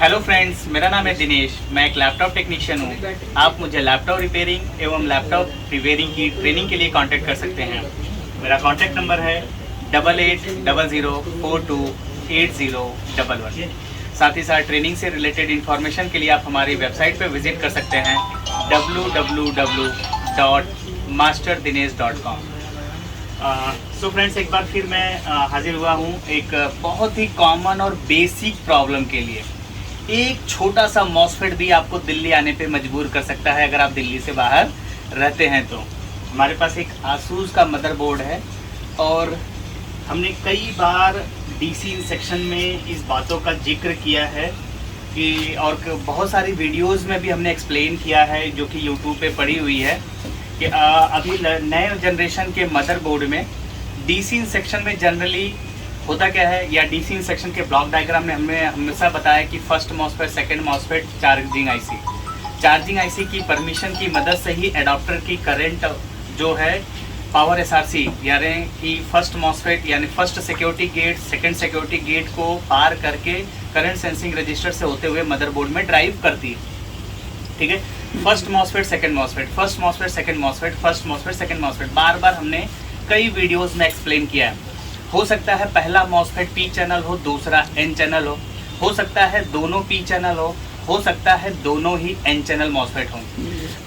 Hello friends, मेरा नाम है दिनेश। मैं एक लैपटॉप टेक्नीशियन हूँ। आप मुझे लैपटॉप रिपेयरिंग एवं लैपटॉप रिपेयरिंग की ट्रेनिंग के लिए कांटेक्ट कर सकते हैं। मेरा कांटेक्ट नंबर है 8800428011। साथ ही साथ ट्रेनिंग से रिलेटेड इन्फॉर्मेशन के लिए आप हमारी वेबसाइट पर विजिट कर सकते हैं www.masterdinesh.com। सो फ्रेंड्स, एक बार फिर मैं हाजिर हुआ हूँ एक बहुत ही कॉमन और बेसिक प्रॉब्लम के लिए। एक छोटा सा मॉसफेट भी आपको दिल्ली आने पे मजबूर कर सकता है अगर आप दिल्ली से बाहर रहते हैं तो। हमारे पास एक आसूस का मदरबोर्ड है और हमने कई बार डीसी सेक्शन में इस बातों का जिक्र किया है कि और बहुत सारी वीडियोस में भी हमने एक्सप्लेन किया है जो कि यूट्यूब पे पड़ी हुई है कि अभी नए जनरेशन के मदरबोर्ड में डीसी सेक्शन में जनरली होता क्या है, या डीसी सेक्शन के ब्लॉक डायग्राम में हमने हमेशा बताया कि first MOSFET, second MOSFET, charging IC की परमिशन की मदद से ही एडाप्टर की करंट जो है पावर एसआरसी यानी कि फर्स्ट मॉसफेट यानी first security gate, second security gate को पार करके करंट सेंसिंग रजिस्टर से होते हुए मदरबोर्ड में ड्राइव करती है। ठीक है, first MOSFET, second MOSFET, first MOSFET, second MOSFET, first MOSFET, second MOSFET, बार बार हमने कई वीडियोस में एक्सप्लेन किया है। हो सकता है पहला मॉसफेट पी चैनल हो, दूसरा एन चैनल हो सकता है दोनों पी चैनल हो सकता है दोनों ही एन चैनल मॉसफेट हो।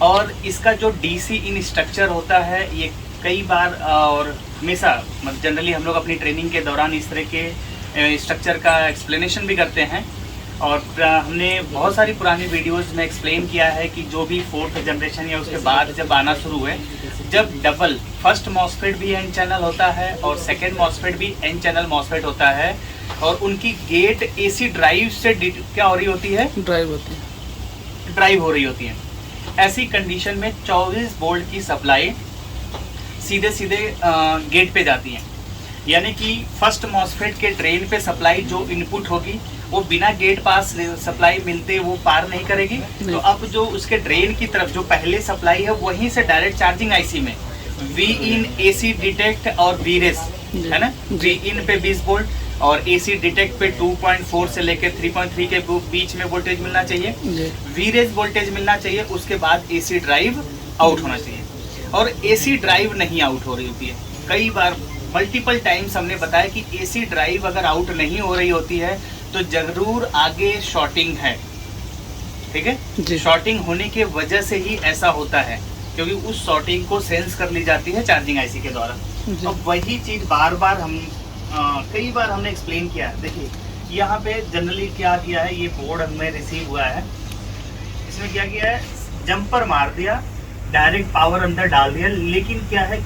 और इसका जो डीसी इन स्ट्रक्चर होता है ये कई बार और हमेशा जनरली हम लोग अपनी ट्रेनिंग के दौरान इस तरह के स्ट्रक्चर का एक्सप्लेनेशन भी करते हैं। और हमने बहुत सारी पुरानी वीडियोस में एक्सप्लेन किया है कि जो भी फोर्थ जनरेशन या उसके बाद जब आना शुरू हुए, जब डबल फर्स्ट मॉसफेट भी एन चैनल होता है और सेकंड मॉसफेट भी एन चैनल मॉसफेट होता है और उनकी गेट एसी ड्राइव से क्या हो रही होती है, ड्राइव हो रही होती है। ऐसी कंडीशन में 24 वोल्ट की सप्लाई सीधे सीधे गेट पे जाती है, यानी कि फर्स्ट मॉसफेट के ड्रेन पे सप्लाई जो इनपुट होगी वो बिना गेट पास सप्लाई मिलते वो पार नहीं करेगी। तो अब जो उसके ड्रेन की तरफ जो पहले सप्लाई है वहीं से डायरेक्ट चार्जिंग आईसी में वी इन एसी डिटेक्ट और वी रेस है ना, वी इन पे 20 वोल्ट और एसी डिटेक्ट पे 2.4 से लेकर 3.3 के बीच में वोल्टेज मिलना चाहिए, वी रेस वोल्टेज मिलना चाहिए। उसके बाद एसी ड्राइव आउट होना चाहिए और एसी ड्राइव नहीं आउट हो रही होती है। कई बार मल्टीपल टाइम्स हमने बताया कि एसी ड्राइव अगर आउट नहीं हो रही होती है तो जरूर आगे शॉर्टिंग है। ठीक है, शॉर्टिंग होने के वजह से ही ऐसा होता है क्योंकि उस शॉर्टिंग को सेंस कर ली जाती है चार्जिंग आईसी के द्वारा। अब वही चीज बार बार हम कई बार हमने एक्सप्लेन किया है। देखिए यहाँ पे जनरली क्या किया है, ये बोर्ड हमें रिसीव हुआ है, इसमें क्या किया है, जंपर मार दिया, डायरेक्ट पावर अंदर डाल दिया, लेकिन क्या है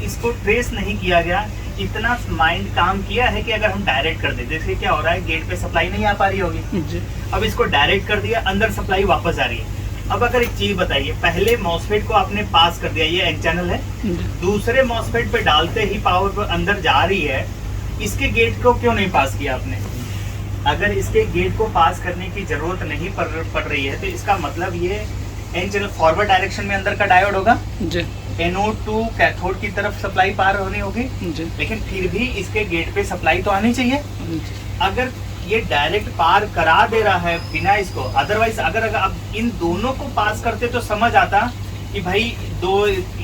इसको ट्रेस नहीं किया गया। इतना माइंड काम किया है कि अगर हम डायरेक्ट कर दे, जैसे क्या हो रहा है, गेट पे सप्लाई नहीं आ पा रही होगी, अब इसको डायरेक्ट कर दिया, अंदर सप्लाई वापस आ रही है। अब अगर एक चीज बताइए, पहले मॉसफेट को आपने पास कर दिया, ये एन चैनल है, दूसरे मॉसफेट पे डालते ही पावर अंदर जा रही है, इसके गेट को क्यों नहीं पास किया आपने? अगर इसके गेट को पास करने की जरूरत नहीं पड़ रही है तो इसका मतलब ये एन चैनल फॉरवर्ड डायरेक्शन में अंदर का डायोड होगा, एनोड टू कैथोड की तरफ सप्लाई पार होनी होगी, लेकिन फिर भी इसके गेट पे सप्लाई तो आनी चाहिए। अगर ये डायरेक्ट पार करा दे रहा है बिना इसको, अदरवाइज अगर आप इन दोनों को पास करते तो समझ आता कि भाई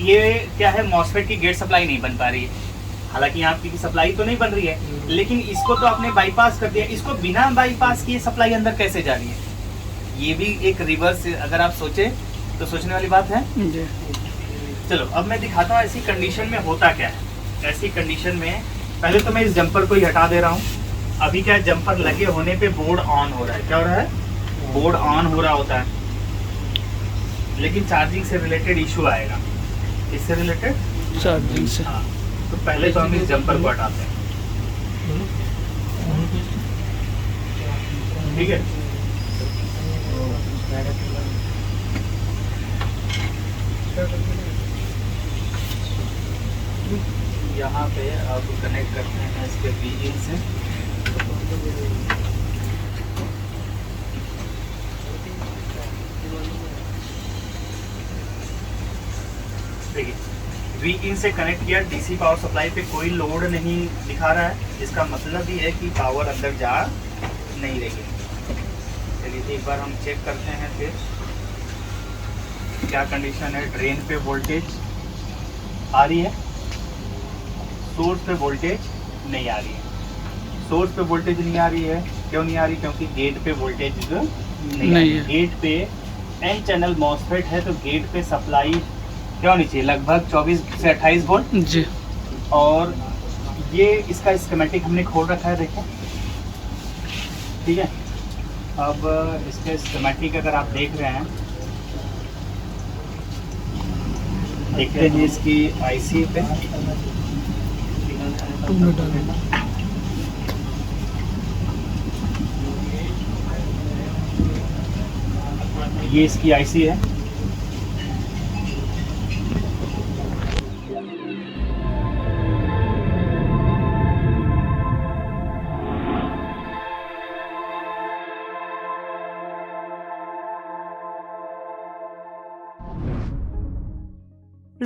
ये क्या है, मॉसफेट की गेट सप्लाई नहीं बन पा रही है। हालांकि यहाँ की सप्लाई तो नहीं बन रही है, लेकिन इसको तो आपने बाईपास कर दिया, इसको बिना बाईपास किए सप्लाई अंदर कैसे जा रही है? ये भी एक रिवर्स अगर आप सोचे तो सोचने वाली बात है। चलो अब मैं दिखाता हूँ ऐसी कंडीशन में होता क्या है। ऐसी कंडीशन में पहले तो मैं इस जंपर को ही हटा दे रहा हूँ। अभी क्या है, जंपर लगे होने पे बोर्ड ऑन हो रहा है। क्या हो रहा है? बोर्ड ऑन हो रहा होता है, लेकिन चार्जिंग से रिलेटेड इशू आएगा। इससे रिलेटेड चार्जिंग से, हाँ, तो पहले तो हम इस जंपर को हटाते हैं। ठीक है, यहाँ पे आप कनेक्ट करते हैं इसके बीजिंग से। देखिए वी इन से कनेक्ट किया, डीसी पावर सप्लाई पे कोई लोड नहीं दिखा रहा है, इसका मतलब ये है कि पावर अंदर जा नहीं रही है। चलिए एक बार हम चेक करते हैं फिर क्या कंडीशन है। ड्रेन पे वोल्टेज आ रही है, सोर्स पे वोल्टेज नहीं आ रही है। सोर्स पे वोल्टेज नहीं आ रही है, क्यों नहीं आ रही? क्योंकि गेट पे वोल्टेज नहीं है। गेट पे एन चैनल मॉसफेट है तो गेट पे सप्लाई क्यों नहीं चाहिए? लगभग 24 से 28 वोल्ट जी। और ये इसका स्कीमेटिक हमने खोल रखा है, देखें, ठीक है। अब इसके स्कीमेटिक अगर आप देख रहे हैं, देखते हैं इसकी आईसी पे, ये इसकी आईसी है।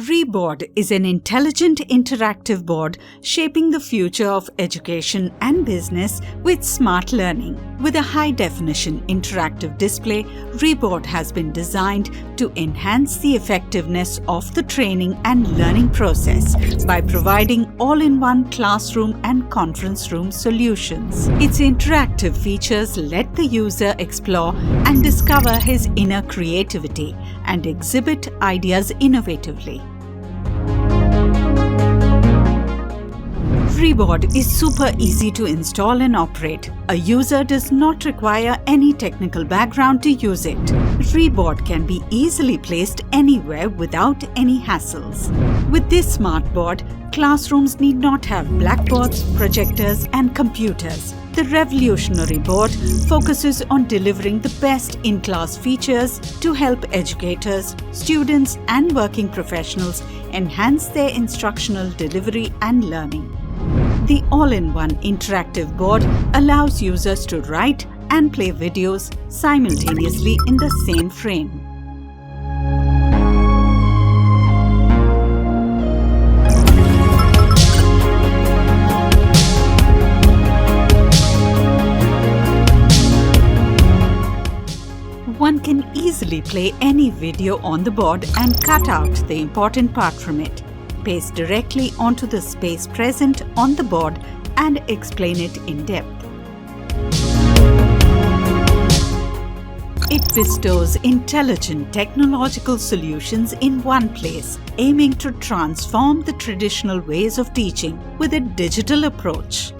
ReBoard is an intelligent interactive board shaping the future of education and business with smart learning. With a high-definition interactive display, ReBoard has been designed to enhance the effectiveness of the training and learning process by providing all-in-one classroom and conference room solutions. Its interactive features let the user explore and discover his inner creativity and exhibit ideas innovatively. ReBoard is super easy to install and operate. A user does not require any technical background to use it. ReBoard can be easily placed anywhere without any hassles. With this smart board, classrooms need not have blackboards, projectors, and computers. The revolutionary board focuses on delivering the best in-class features to help educators, students, and working professionals enhance their instructional delivery and learning. The all-in-one interactive board allows users to write and play videos simultaneously in the same frame. One can easily play any video on the board and cut out the important part from it, paste directly onto the space present on the board and explain it in depth. It bestows intelligent technological solutions in one place, aiming to transform the traditional ways of teaching with a digital approach.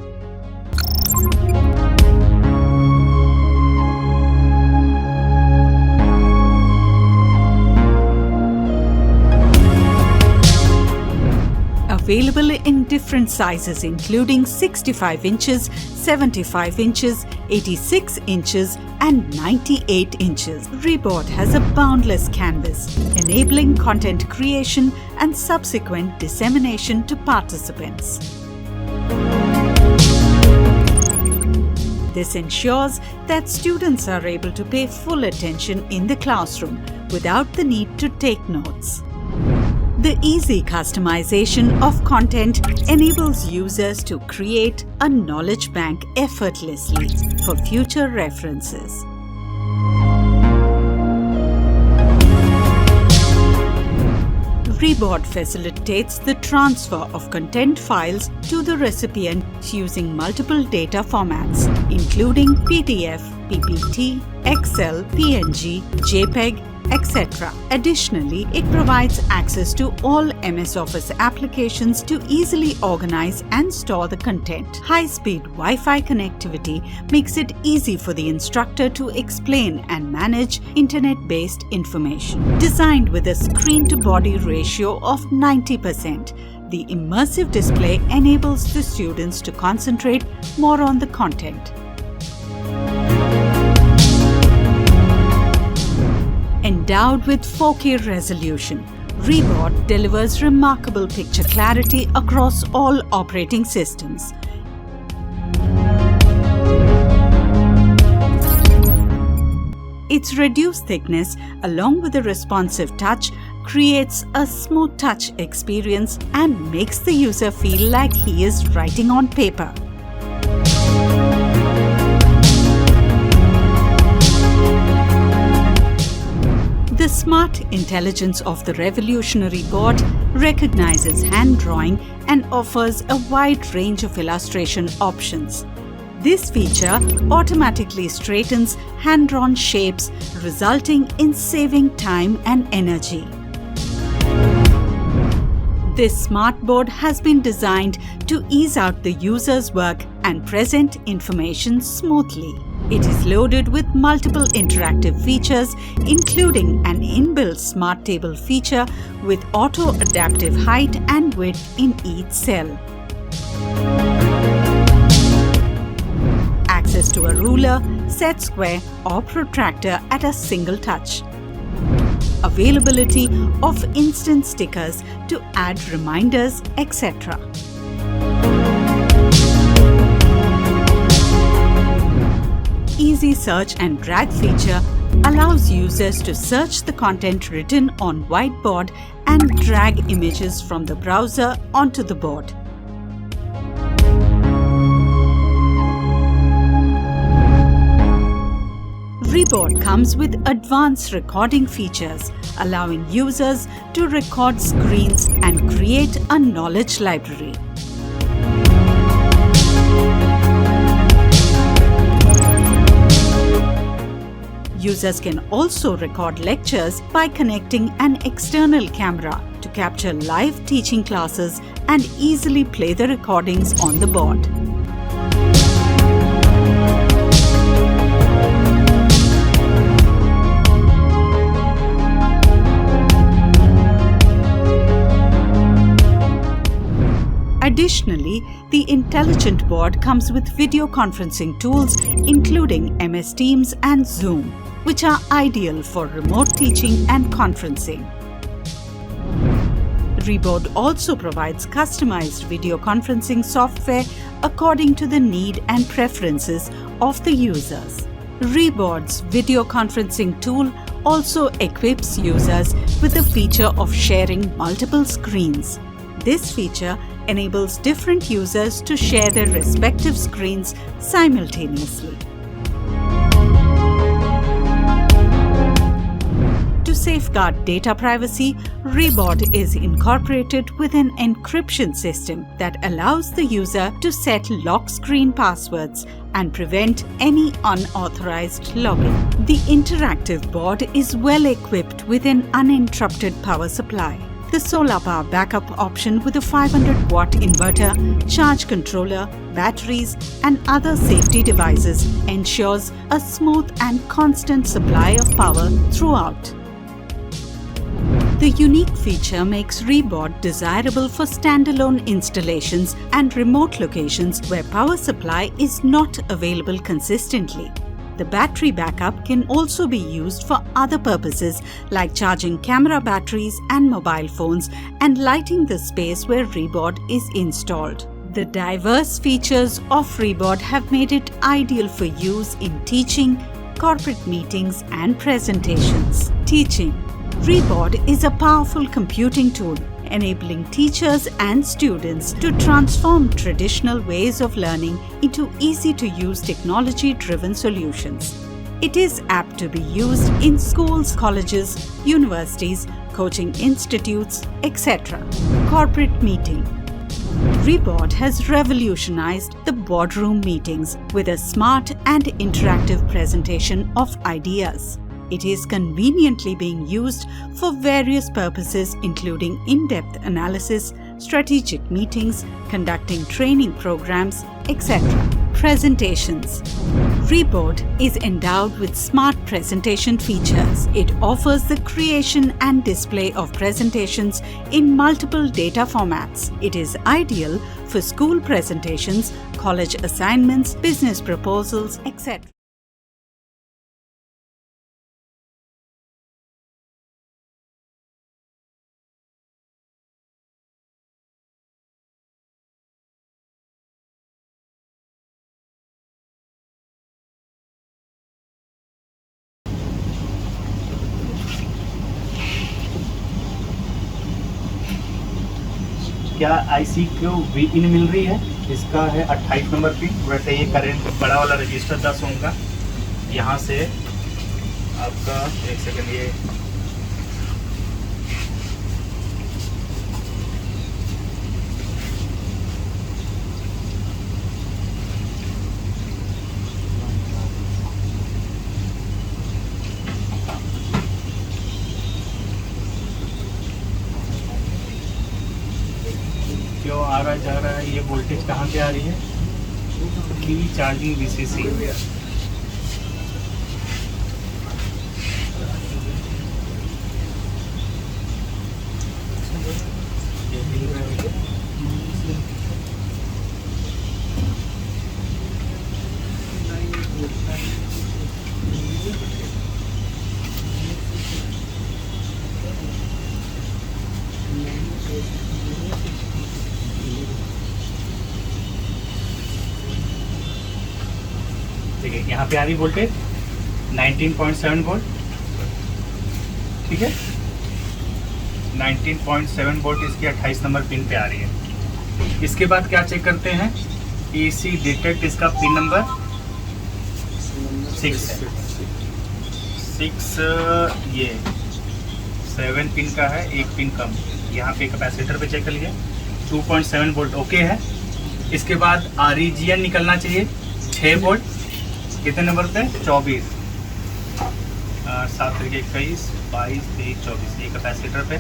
Available in different sizes including 65 inches, 75 inches, 86 inches and 98 inches. ReBoard has a boundless canvas, enabling content creation and subsequent dissemination to participants. This ensures that students are able to pay full attention in the classroom without the need to take notes. The easy customization of content enables users to create a knowledge bank effortlessly for future references. ReBoard facilitates the transfer of content files to the recipient using multiple data formats, including PDF, PPT, Excel, PNG, JPEG, etc. Additionally, it provides access to all MS Office applications to easily organize and store the content. High-speed Wi-Fi connectivity makes it easy for the instructor to explain and manage internet-based information. Designed with a screen-to-body ratio of 90%, the immersive display enables the students to concentrate more on the content. Endowed with 4K resolution, ReBoard delivers remarkable picture clarity across all operating systems. Its reduced thickness, along with a responsive touch, creates a smooth touch experience and makes the user feel like he is writing on paper. The smart intelligence of the revolutionary board recognizes hand drawing and offers a wide range of illustration options. This feature automatically straightens hand-drawn shapes, resulting in saving time and energy. This smart board has been designed to ease out the user's work and present information smoothly. It is loaded with multiple interactive features, including an inbuilt smart table feature with auto-adaptive height and width in each cell. Access to a ruler, set square or protractor at a single touch. Availability of instant stickers to add reminders, etc. Easy search and drag feature allows users to search the content written on whiteboard and drag images from the browser onto the board. Reboard comes with advanced recording features, allowing users to record screens and create a knowledge library. Users can also record lectures by connecting an external camera to capture live teaching classes and easily play the recordings on the board. Additionally, the intelligent board comes with video conferencing tools including MS Teams and Zoom, which are ideal for remote teaching and conferencing. Reboard also provides customized video conferencing software according to the need and preferences of the users. Reboard's video conferencing tool also equips users with the feature of sharing multiple screens. This feature enables different users to share their respective screens simultaneously. To safeguard data privacy, Reboard is incorporated with an encryption system that allows the user to set lock screen passwords and prevent any unauthorized login. The interactive board is well equipped with an uninterrupted power supply. The solar power backup option with a 500-watt inverter, charge controller, batteries, and other safety devices ensures a smooth and constant supply of power throughout. The unique feature makes Reboard desirable for standalone installations and remote locations where power supply is not available consistently. The battery backup can also be used for other purposes like charging camera batteries and mobile phones and lighting the space where Reboard is installed. The diverse features of Reboard have made it ideal for use in teaching, corporate meetings and presentations. Teaching. Reboard is a powerful computing tool enabling teachers and students to transform traditional ways of learning into easy-to-use technology-driven solutions. It is apt to be used in schools, colleges, universities, coaching institutes, etc. Corporate meeting. Reboard has revolutionized the boardroom meetings with a smart and interactive presentation of ideas. It is conveniently being used for various purposes including in-depth analysis, strategic meetings, conducting training programs, etc. Presentations. Reboard is endowed with smart presentation features. It offers the creation and display of presentations in multiple data formats. It is ideal for school presentations, college assignments, business proposals, etc. क्या IC क्यों इन मिल रही है? इसका है 28 number pin. वैसे ये current बड़ा वाला रजिस्टर 10 ओम का, यहाँ से आपका एक सेकंड, ये ये वोल्टेज कहाँ पे आ रही है? की चार्जिंग VCC। देखिए यहाँ पे आ रही वोल्टेज 19.7 वोल्ट, ठीक है। 19.7 वोल्ट इसकी 28 नंबर पिन पे आ रही है। इसके बाद क्या चेक करते हैं? AC डिटेक्ट, इसका पिन नंबर 6 है। 6 ये 7 पिन का है, एक पिन कम। यहाँ पे कैपेसिटर पे चेक कर लीजिए 2.7 वोल्ट ओके है। इसके बाद REGN निकलना चाहिए 6 वोल्ट, कितने नंबर पे? 24। 7 तरीके 21, 22, 23, 24 ये कैपेसिटर पे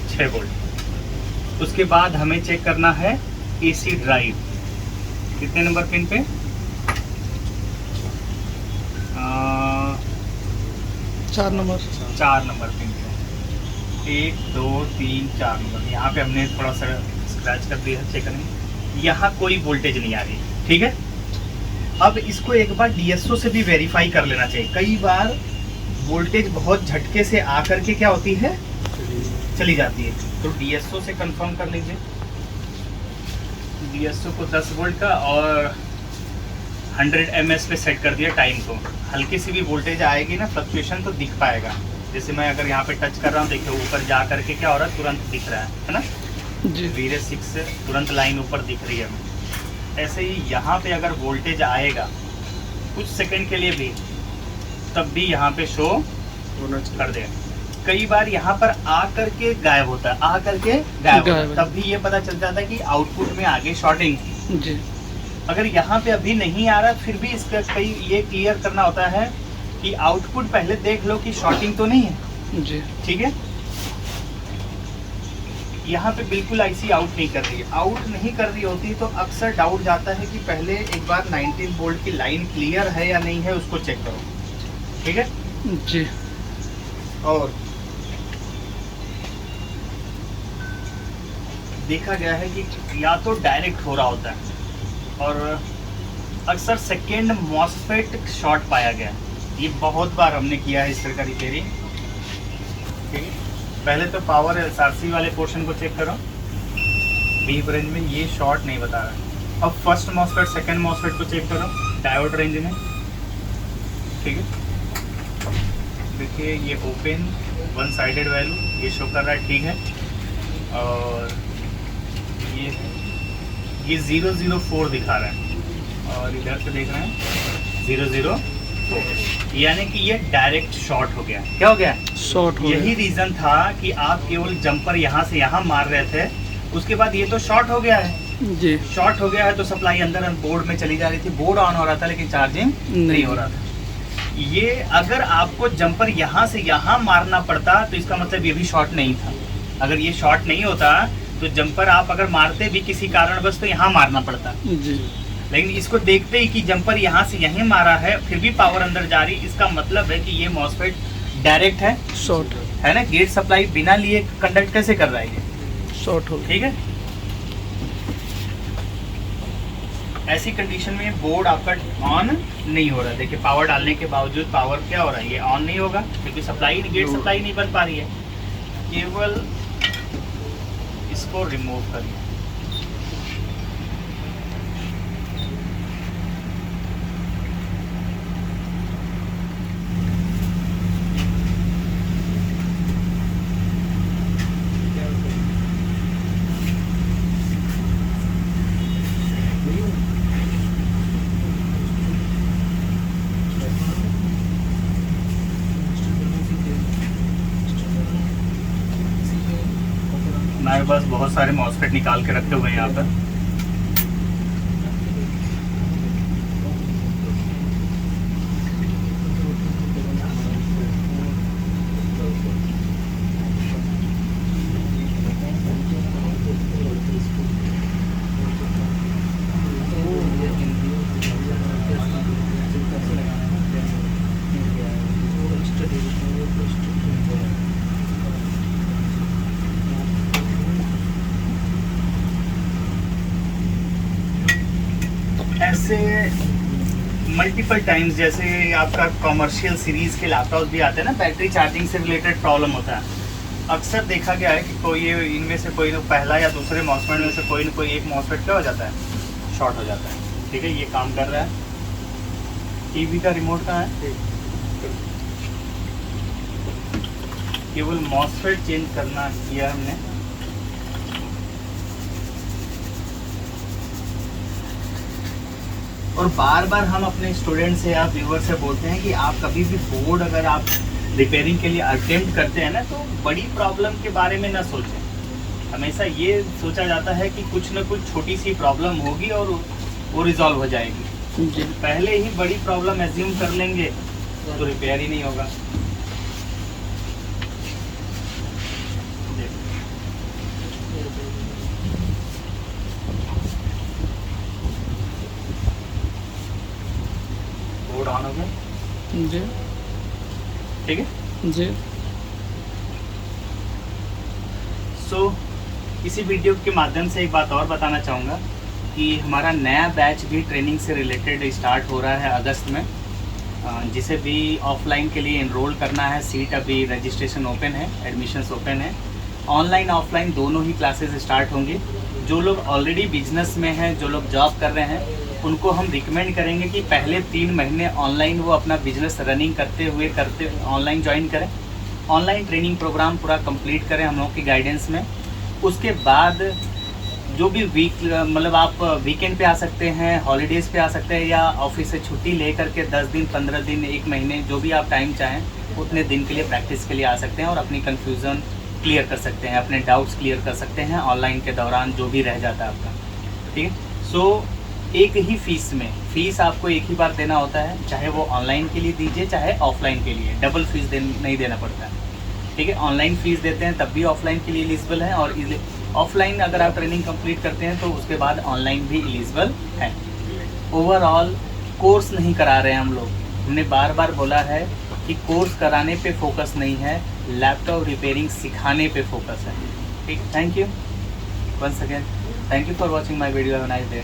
6 वोल्ट। उसके बाद हमें चेक करना है AC ड्राइव, कितने नंबर पिन पे? 4 नंबर। 4 नंबर पिन पे 1, 2, 3, 4 नंबर। यहाँ पे हमने थोड़ा सा स्क्रैच कर दिया है, चेक करेंगे। यहाँ कोई वोल्टेज नहीं आ रही, ठीक है। अब इसको एक बार DSO से भी वेरीफाई कर लेना चाहिए। कई बार वोल्टेज बहुत झटके से आकर के क्या होती है, चली जाती है। तो DSO से कंफर्म कर लीजिए। DSO को 10 वोल्ट का और 100 ms पे सेट कर दिया टाइम को। हल्की सी भी वोल्टेज आएगी ना, फ्लक्चुएशन तो दिख पाएगा। जैसे मैं अगर यहाँ पे टच कर रहा हूँ, देखिए ऊपर जा करके क्या हो रहा है, तुरंत दिख रहा है ना जी। वीरे 6 से तुरंत लाइन ऊपर दिख रही है। ऐसे ही यहाँ पे अगर वोल्टेज आएगा कुछ सेकंड के लिए भी, तब भी यहाँ पे शो कर दे। कई बार यहाँ पर आ करके गायब होता है, आ करके गायब होता है, तब भी ये पता चल जाता है कि आउटपुट में आगे शॉर्टिंग जी। अगर यहाँ पे अभी नहीं आ रहा, फिर भी इसका कई ये क्लियर करना होता है कि आउटपुट पहले देख लो कि शॉर्टिंग तो नहीं है जी, ठीक है। यहाँ पे बिल्कुल IC आउट नहीं कर रही है। आउट नहीं कर रही होती तो अक्सर डाउट जाता है कि पहले एक बार 19 वोल्ट की लाइन क्लियर है या नहीं है, उसको चेक करो, ठीक है जी। और देखा गया है कि या तो डायरेक्ट हो रहा होता है, और अक्सर सेकेंड मॉसफेट शॉर्ट पाया गया है। ये बहुत बार हमने किया है इस तरह का रिपेयरिंग, ठीक है। पहले तो पावर SRC वाले पोर्शन को चेक करो, बीप रेंज में ये शॉर्ट नहीं बता रहा। अब फर्स्ट मॉसफेट सेकेंड मॉसफेट को चेक करो डायोड रेंज में, ठीक है। देखिए ये ओपन वन साइडेड वैल्यू ये शो कर रहा है, ठीक है। और ये 004 दिखा रहा है, और इधर से देख रहे हैं 004, यानी कि ये डायरेक्ट शॉर्ट हो गया। क्या हो गया? शॉर्ट हो गया। यही रीजन था कि आप केवल जंपर यहाँ से यहाँ मार रहे थे, उसके बाद ये तो शॉर्ट हो गया है जी। शॉर्ट हो गया है तो सप्लाई अंदर बोर्ड में चली जा रही थी, बोर्ड ऑन हो रहा था लेकिन चार्जिंग नहीं हो रहा था। ये अगर आपको जंपर यहाँ से यहाँ मारना पड़ता तो इसका मतलब ये भी शॉर्ट नहीं था। अगर ये शॉर्ट नहीं होता तो जंपर आप अगर मारते भी किसी कारणवश तो यहाँ मारना पड़ता जी। लेकिन इसको देखते ही कि जंपर यहाँ से यहीं मारा है, फिर भी पावर अंदर जा रही, इसका मतलब है कि ये मॉसफेट डायरेक्ट है, शॉर्ट है ना। गेट सप्लाई बिना लिए कंडक्ट कैसे कर रहा है ये, शॉर्ट हो, ठीक है। ऐसी कंडीशन में बोर्ड आपका ऑन नहीं हो रहा है। देखिए पावर डालने के बावजूद पावर क्या हो रहा है, ये ऑन नहीं होगा क्योंकि सप्लाई गेट सप्लाई नहीं बन पा रही है। केवल इसको रिमूव करिए, हमारे पास बहुत सारे मॉसफेट निकाल के रखे हुए हैं यहाँ पर। मल्टीपल टाइम्स, जैसे आपका कॉमर्शियल सीरीज़ के लैपटॉप भी आते हैं ना, बैटरी चार्जिंग से रिलेटेड प्रॉब्लम होता है। अक्सर देखा गया है कि कोई इनमें से कोई पहला या दूसरे मॉसफेट में से कोई न कोई एक मॉसफेट क्या हो जाता है, शॉर्ट हो जाता है। ठीक है, ये काम कर रहा है। टीवी का रिमोट कहाँ है? केवल मॉसफेट चेंज करना किया हमने। और बार बार हम अपने स्टूडेंट से या व्यूअर से बोलते हैं कि आप कभी भी बोर्ड अगर आप रिपेयरिंग के लिए अटेम्प्ट करते हैं ना, तो बड़ी प्रॉब्लम के बारे में ना सोचें। हमेशा ये सोचा जाता है कि कुछ ना कुछ छोटी सी प्रॉब्लम होगी और वो रिजॉल्व हो जाएगी। जी। पहले ही बड़ी प्रॉब्लम एज्यूम कर लेंगे तो रिपेयर ही नहीं होगा। बोर्ड ऑन हो गया। जी। ठीक है जी। सो इसी वीडियो के माध्यम से एक बात और बताना चाहूँगा कि हमारा नया बैच भी ट्रेनिंग से रिलेटेड स्टार्ट हो रहा है अगस्त में। जिसे भी ऑफलाइन के लिए एनरोल करना है, सीट अभी रजिस्ट्रेशन ओपन है, एडमिशन्स ओपन है। ऑनलाइन ऑफलाइन दोनों ही क्लासेस स्टार्ट होंगे। जो लोग ऑलरेडी बिजनेस में हैं, जो लोग जॉब कर रहे हैं, उनको हम रिकमेंड करेंगे कि पहले 3 महीने ऑनलाइन वो अपना बिजनेस रनिंग करते ऑनलाइन ज्वाइन करें। ऑनलाइन ट्रेनिंग प्रोग्राम पूरा कंप्लीट करें हम लोग की गाइडेंस में। उसके बाद जो भी मतलब आप वीकेंड पे आ सकते हैं, हॉलीडेज़ पे आ सकते हैं, या ऑफिस से छुट्टी ले करके 10 दिन, 15 दिन, 1 महीने, जो भी आप टाइम चाहें उतने दिन के लिए प्रैक्टिस के लिए आ सकते हैं और अपनी कन्फ्यूज़न क्लियर कर सकते हैं, अपने डाउट्स क्लियर कर सकते हैं ऑनलाइन के दौरान जो भी रह जाता है आपका। ठीक है। सो एक ही फीस आपको एक ही बार देना होता है, चाहे वो ऑनलाइन के लिए दीजिए चाहे ऑफलाइन के लिए। डबल फीस नहीं देना पड़ता है। ठीक है, ऑनलाइन फीस देते हैं तब भी ऑफलाइन के लिए एलिजिबल है, और ऑफलाइन अगर आप ट्रेनिंग कंप्लीट करते हैं तो उसके बाद ऑनलाइन भी एलिजिबल है। ओवरऑल कोर्स नहीं करा रहे हैं हम लोग। हमने बार बार बोला है कि कोर्स कराने पे फोकस नहीं है, लैपटॉप रिपेयरिंग सिखाने पे फोकस है। ठीक, thank you once again, thank you for watching my video. Have a nice day.